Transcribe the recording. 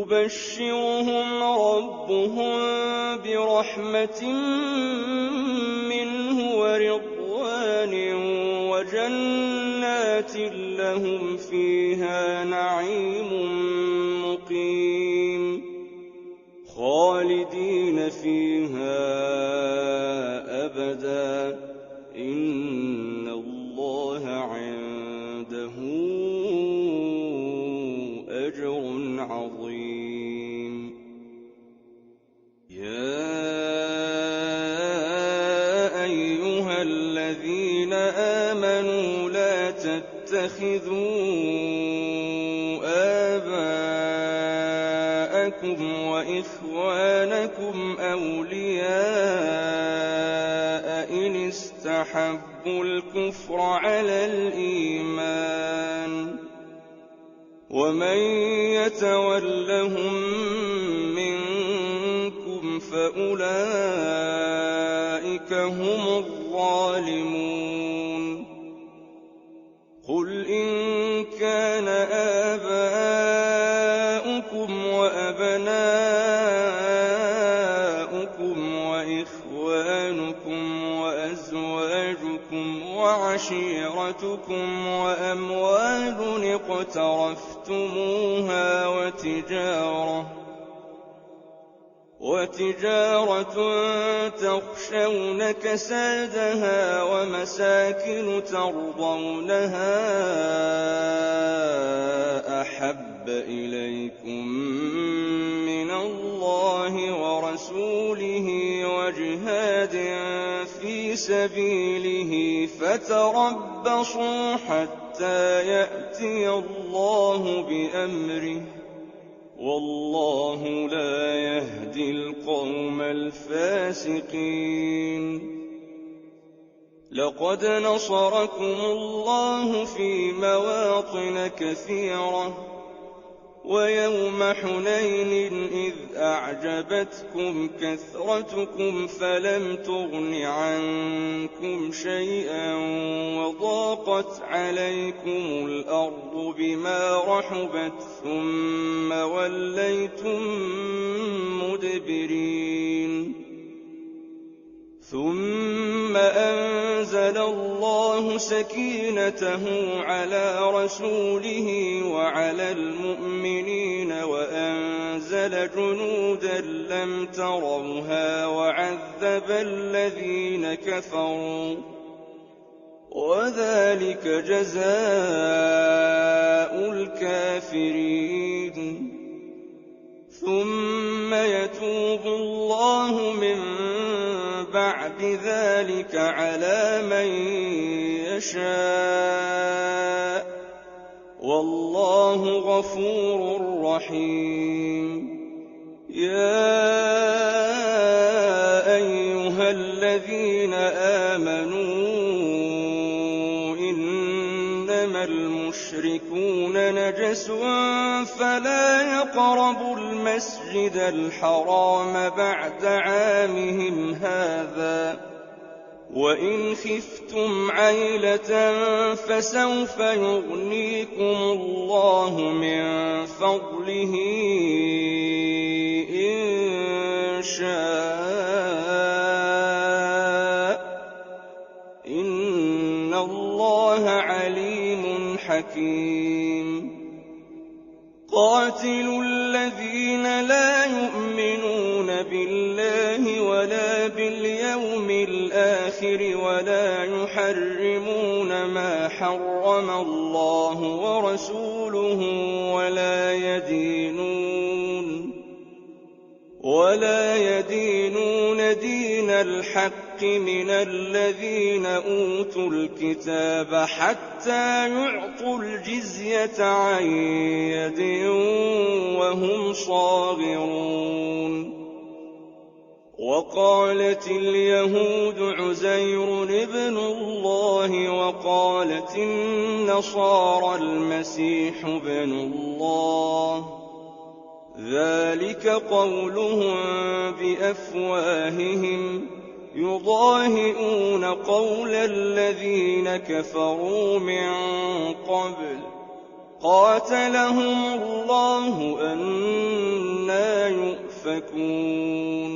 يبشرهم ربهم برحمة منه ورضوان وجنات لهم فيها نعيم مقيم خالدين فيها أبدا إن الله عنده أجر عظيم. يا أيها الذين آمنوا لا تتخذوا آباءكم وإخوانكم أولياء إن استحبوا الكفر على الإيمان ومن يتولهم منكم فأولئك هم الظالمون. قل إن كان آباؤكم وأبناؤكم وإخوانكم وأزواجكم وعشيرتكم وأموال اقترفتموها وتجارة تخشون كسادها ومساكن ترضونها أحب إليكم من الله ورسوله وجهاد في سبيله فتربصوا حتى يأتي الله بأمره والله لا يهدي القوم الفاسقين. لقد نصركم الله في مواطن كثيرة ويوم حنين إذ أعجبتكم كثرتكم فلم تغن عنكم شيئا وضاقت عليكم الأرض بما رحبت ثم وليتم مدبرين. ثم أنزل الله سكينته على رسوله وعلى المؤمنين وأنزل جنودا لم تروها وعذب الذين كفروا وذلك جزاء الكافرين. ثم يتوب الله من بعد ذلك على من يشاء والله غفور رحيم. يا أيها الذين آمنوا إنما المشركون نجس فلا يقربوا المسجد الحرام بعد عامهم هذا وإن خفتم عيلة فسوف يغنيكم الله من فضله إن شاء إن الله عليم حكيم. قاتلوا الذين لا يؤمنون بالله ولا باليوم الآخر ولا يحرمون ما حرم الله ورسوله ولا يدينون دين الحق من الذين أوتوا الكتاب حتى يعطوا الجزية عن يد وهم صاغرون. وقالت اليهود عزير ابن الله وقالت النصارى المسيح ابن الله ذلك قولهم بأفواههم يضاهئون قول الذين كفروا من قبل قاتلهم الله أن يُؤْفَكُونَ